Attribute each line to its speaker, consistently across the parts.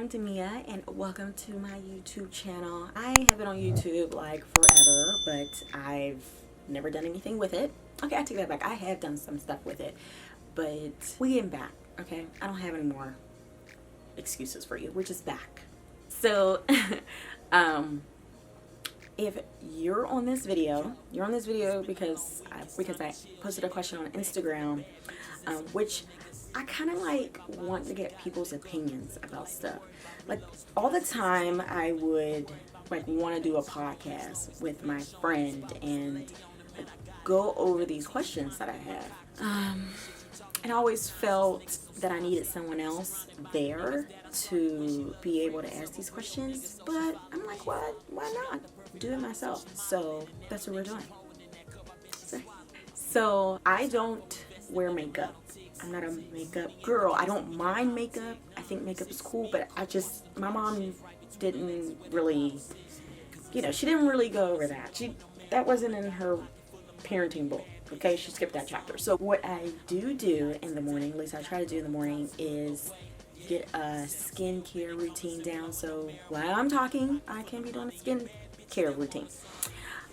Speaker 1: I'm Damia and welcome to my YouTube channel. I have been on YouTube like forever, but I've never done anything with it. Okay, I take that back. I have done some stuff with it, but we getting back, okay? I don't have any more excuses for you. We're just back. So, if you're on this video, because I posted a question on Instagram, which I kind of like want to get people's opinions about stuff. Like all the time I would like want to do a podcast with my friend and like, go over these questions that I have. And I always felt that I needed someone else there to be able to ask these questions, but I'm like, why not do it myself? So that's what we're doing. So I don't wear makeup. I'm not a makeup girl. I don't mind makeup. I think makeup is cool, but my mom didn't really, she didn't really go over that. That wasn't in her parenting book. Okay, she skipped that chapter. So what I do in the morning, at least I try to do in the morning, is get a skincare routine down. So while I'm talking, I can be doing a skincare routine.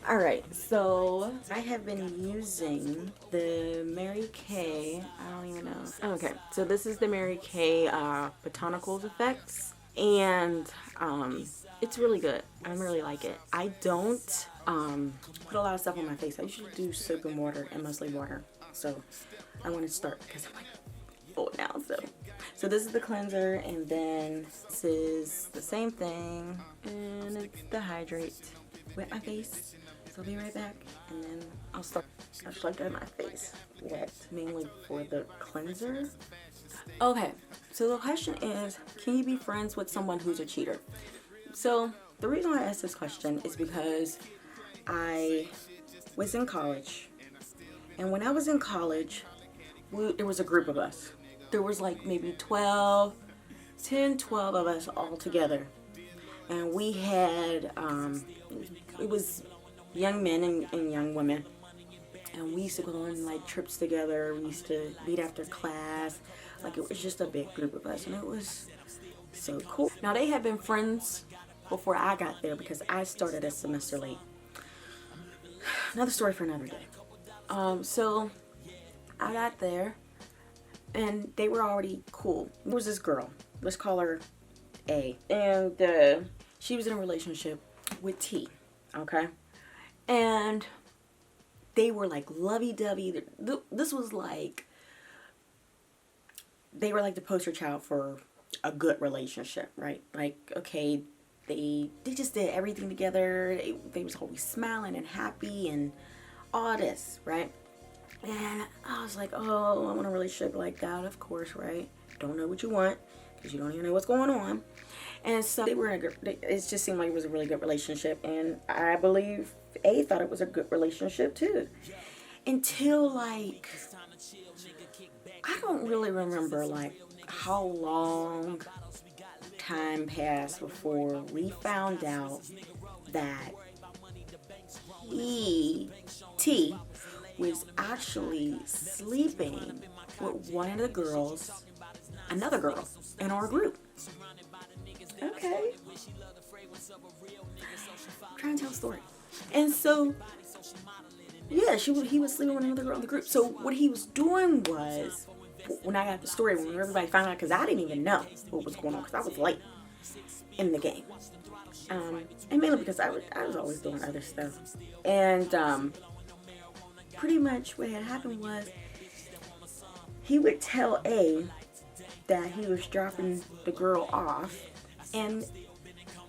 Speaker 1: Alright, so I have been using the Mary Kay, I don't even know. Okay, so this is the Mary Kay Botanicals Effects, and it's really good. I really like it. I don't put a lot of stuff on my face. I usually do soap and water, and mostly water. So I want to start because I'm like old now. So this is the cleanser, and then this is the same thing, and it's the hydrate. Wet my face. So I'll be right back, and then I'll start. I just like to have my face wet, mainly for the cleanser. Okay, so the question is, can you be friends with someone who's a cheater? So the reason why I asked this question is because I was in college, and when I was in college, there was a group of us. There was like maybe 12 of us all together, and we had, it was young men and young women, and we used to go on like trips together. We used to meet after class. Like it was just a big group of us, and it was so cool. Now they had been friends before I got there because I started a semester late. Another story for another day. So I got there and they were already cool. There was this girl, let's call her A, and she was in a relationship with T, okay? And they were like lovey-dovey. This was like, they were like the poster child for a good relationship, right? Like, okay, they just did everything together. They was always smiling and happy and all this, right? And I was like, oh, I want a relationship like that, of course, right? Don't know what you want because you don't even know what's going on. And so they were in it just seemed like it was a really good relationship, and I believe A thought it was a good relationship too. Until like, I don't really remember like how long time passed before we found out that T was actually sleeping with one of the girls, another girl in our group. Okay. I'm trying to tell a story. And so, yeah, he was sleeping with another girl in the group. So what he was doing was, when I got the story, when everybody found out, because I didn't even know what was going on, because I was late in the game. And mainly because I was always doing other stuff. And pretty much what had happened was, he would tell A that he was dropping the girl off, and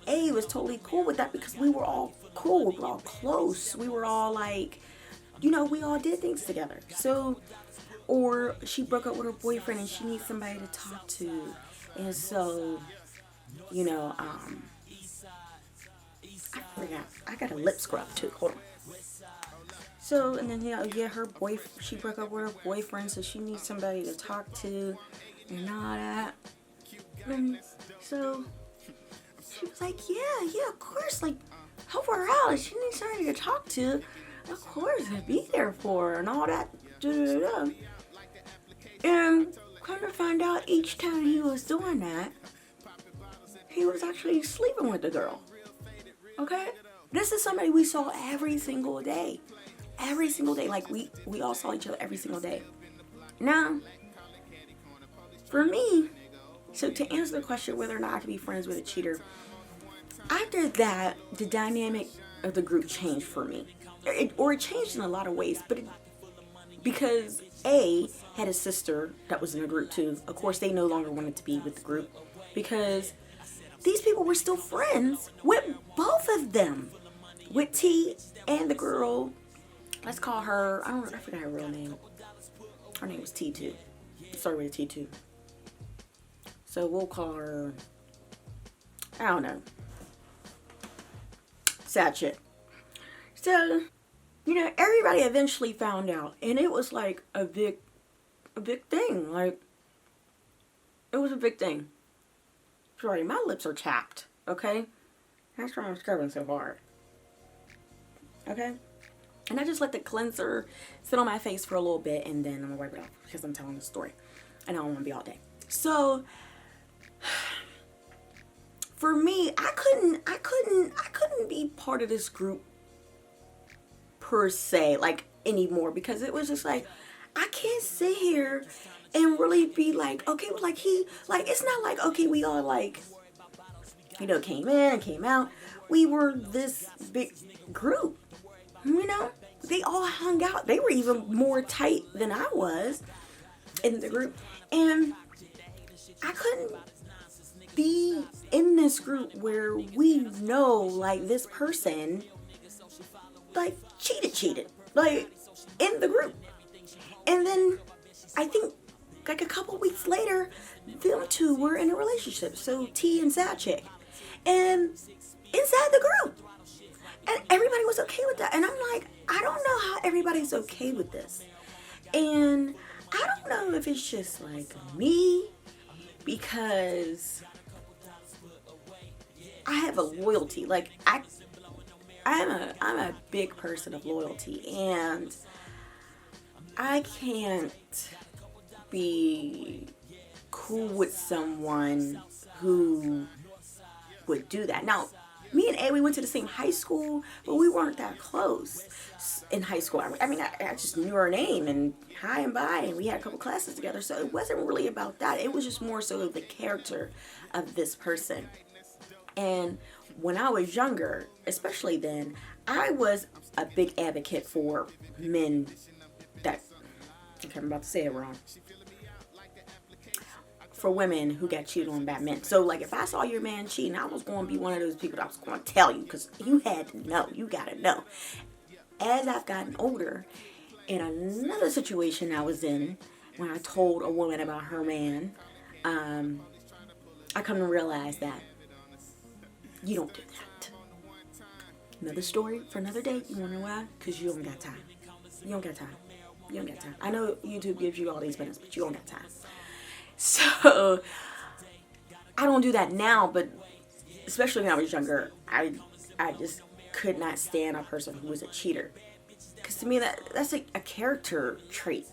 Speaker 1: A was totally cool with that because we were all cool, we were all close, we were all like, we all did things together. So, or she broke up with her boyfriend and she needs somebody to talk to, and so, I forgot, I got a lip scrub too, hold on. So, and then, she broke up with her boyfriend, so she needs somebody to talk to and all that. And so she was like, yeah, of course, like, help her out. If she needs somebody to talk to, of course, I'd be there for her and all that. And come to find out, each time he was doing that, was actually sleeping with the girl. Okay? This is somebody we saw every single day. Every single day. Like, we all saw each other every single day. Now, for me, so to answer the question whether or not I could be friends with a cheater, after that, the dynamic of the group changed for me. It changed in a lot of ways, but because A had a sister that was in the group too. Of course, they no longer wanted to be with the group because these people were still friends with both of them, with T and the girl. Let's call her. I forgot her real name. Her name was T too. Started with a T too. So we'll call her. I don't know. Sad shit. So, you know, everybody eventually found out, and it was like a big thing. Like, it was a big thing. Sorry, my lips are chapped. Okay, that's why I'm scrubbing so hard. Okay, and I just let the cleanser sit on my face for a little bit, and then I'm gonna wipe it off because I'm telling the story, and I don't want to be all day. So, for me, I couldn't be part of this group per se, like, anymore, because it was just like, I can't sit here and really be like, okay, well, like, it's not like, okay, we all, like, you know, came in and came out. We were this big group, you know, they all hung out. They were even more tight than I was in the group, and I couldn't be in this group where we know, like, this person, like, cheated, like, in the group. And then I think like a couple weeks later, them two were in a relationship. So T and Sad Chick, and inside the group, and everybody was okay with that. And I'm like, I don't know how everybody's okay with this, and I don't know if it's just like me, because I have a loyalty. Like, I'm a big person of loyalty, and I can't be cool with someone who would do that. Now, me and A, we went to the same high school, but we weren't that close in high school. I mean, I just knew her name and hi and bye, and we had a couple classes together, so it wasn't really about that. It was just more so of the character of this person. And when I was younger, especially then, I was a big advocate for men that, okay, I'm about to say it wrong, for women who got cheated on by men. So, like, if I saw your man cheating, I was going to be one of those people that was going to tell you, because you had to know. You got to know. As I've gotten older, in another situation I was in, when I told a woman about her man, I come to realize that you don't do that. Another story for another day. You want to know why? Because you don't got time. You don't got time. You don't got time. I know YouTube gives you all these minutes, but you don't got time. So, I don't do that now, but especially when I was younger, I just could not stand a person who was a cheater. Because to me, that's a character trait.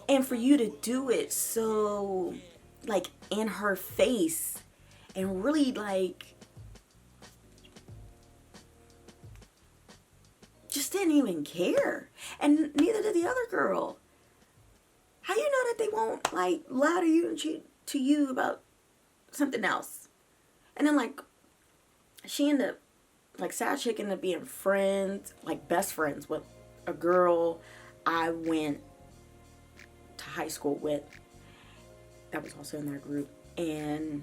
Speaker 1: And for you to do it so, like, in her face, and really, like, just didn't even care. And neither did the other girl. How you know that they won't, like, lie to you and cheat to you about something else? And then, like, she ended up, like, Sad Chick ended up being friends, like, best friends with a girl I went to high school with that was also in that group. And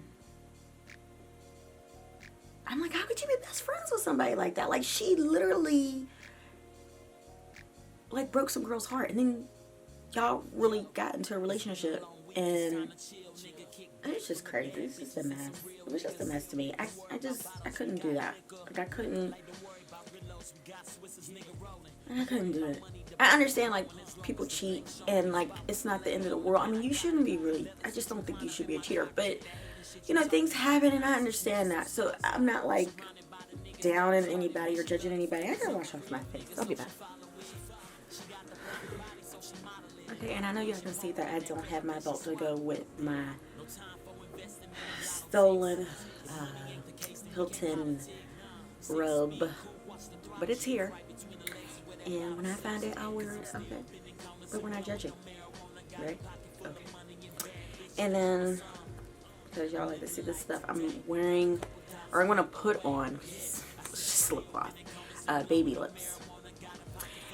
Speaker 1: I'm like, how could you be best friends with somebody like that? Like, she literally, like, broke some girl's heart, and then y'all really got into a relationship, and it's just crazy. It's just a mess. It was just a mess to me. I couldn't do that. Like, I couldn't do it. I understand, like, people cheat, and, like, it's not the end of the world. I mean, you shouldn't be really, I just don't think you should be a cheater, but, you know, things happen, and I understand that, so I'm not, like, downing anybody or judging anybody. I gotta wash off my face. I'll be back. Okay, and I know y'all can see that I don't have my belt to go with my stolen Hilton robe, but it's here. And when I find it, I'll wear it. Okay, but we're not judging, right? Okay. And then, because y'all like to see this stuff, I'm wearing, or I'm gonna put on, just lip gloss, baby lips.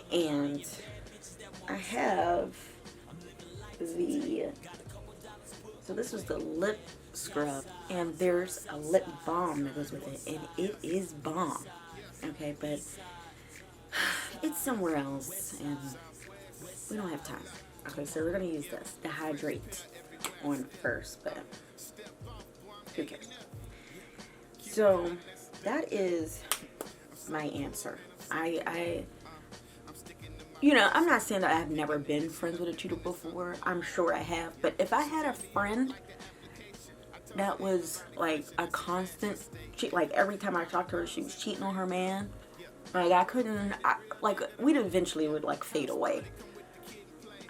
Speaker 1: And I have so this is the lip scrub, and there's a lip balm that goes with it, and it is bomb. Okay, but it's somewhere else, and we don't have time. Okay, so we're gonna use this to hydrate on first, but who cares? So that is my answer. I'm not saying that I've never been friends with a cheater before. I'm sure I have. But if I had a friend that was like a constant cheat, like every time I talked to her, she was cheating on her man, like we'd eventually would like fade away.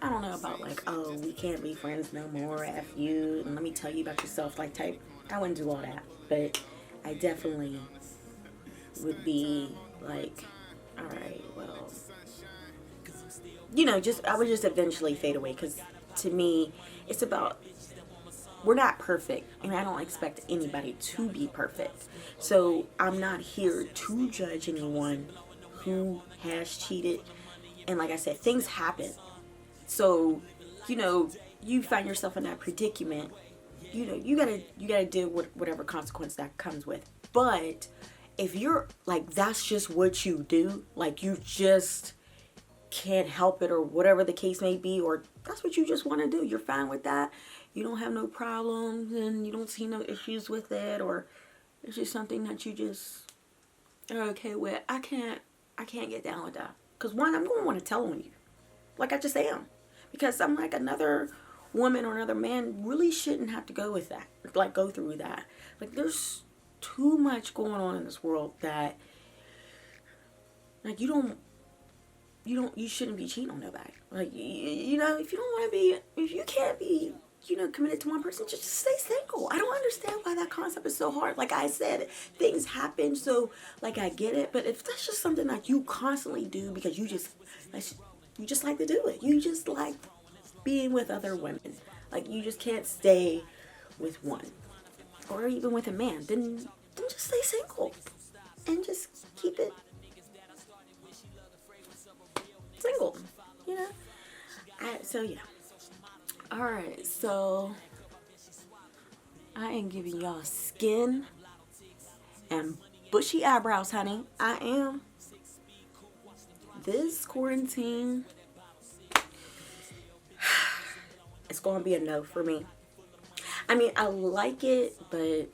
Speaker 1: I don't know about like, oh, we can't be friends no more, F you, and let me tell you about yourself, like type. I wouldn't do all that. But I definitely would be like, all right, well, I would just eventually fade away, because to me, it's about, we're not perfect, and I don't expect anybody to be perfect. So I'm not here to judge anyone who has cheated. And like I said, things happen. So, you find yourself in that predicament, you gotta deal with whatever consequence that comes with. But if you're like, that's just what you do, like you just can't help it, or whatever the case may be, or that's what you just want to do, you're fine with that, you don't have no problems, and you don't see no issues with it, or it's just something that you just are okay with, I can't get down with that. Because one, I'm going to want to tell on you, like I just am, because I'm like, another woman or another man really shouldn't have to go with that, like go through that. Like there's too much going on in this world that, like, you shouldn't be cheating on nobody. Like, if you don't want to be, if you can't be, committed to one person, just stay single. I don't understand why that concept is so hard. Like I said, things happen, so like I get it. But if that's just something that you constantly do because you just like to do it, you just like being with other women, like you just can't stay with one, or even with a man, then just stay single and just keep it single, so yeah. Alright, so I am giving y'all skin and bushy eyebrows, honey. I am. This quarantine, it's gonna be a no for me. I mean, I like it, but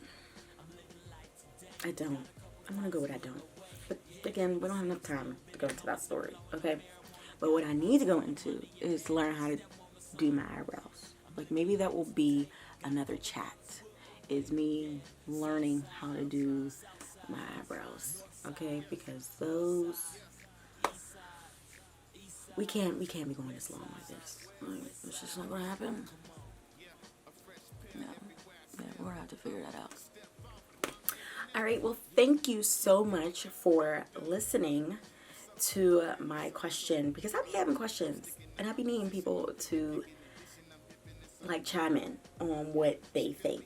Speaker 1: I don't. I'm gonna go with I don't. But again, we don't have enough time to go into that story, okay? But what I need to go into is learn how to do my eyebrows. Like maybe that will be another chat, is me learning how to do my eyebrows, okay? Because those, we can't be going this long like this. Like, it's just not gonna happen. No, we're gonna have to figure that out. All right, well, thank you so much for listening to my question, because I be having questions and I be needing people to like chime in on what they think,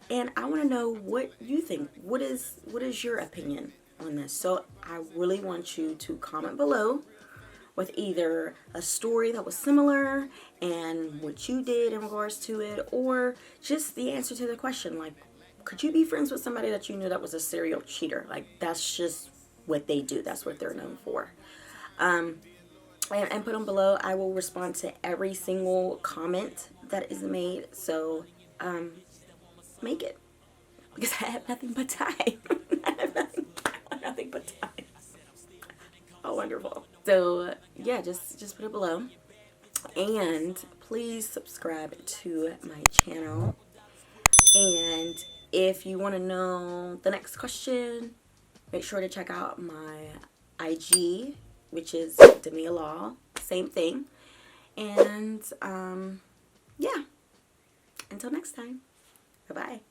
Speaker 1: and I want to know what you think. What is your opinion on this? So I really want you to comment below with either a story that was similar and what you did in regards to it, or just the answer to the question, like, could you be friends with somebody that you knew that was a serial cheater? Like, that's just what they do. That's what they're known for. And put them below. I will respond to every single comment that is made. So, make it. Because I have nothing but time. I have nothing but time. Oh, wonderful. So, yeah, just put it below. And please subscribe to my channel. And if you want to know the next question, make sure to check out my IG, which is Damia Law. Same thing. And, yeah. Until next time. Bye-bye.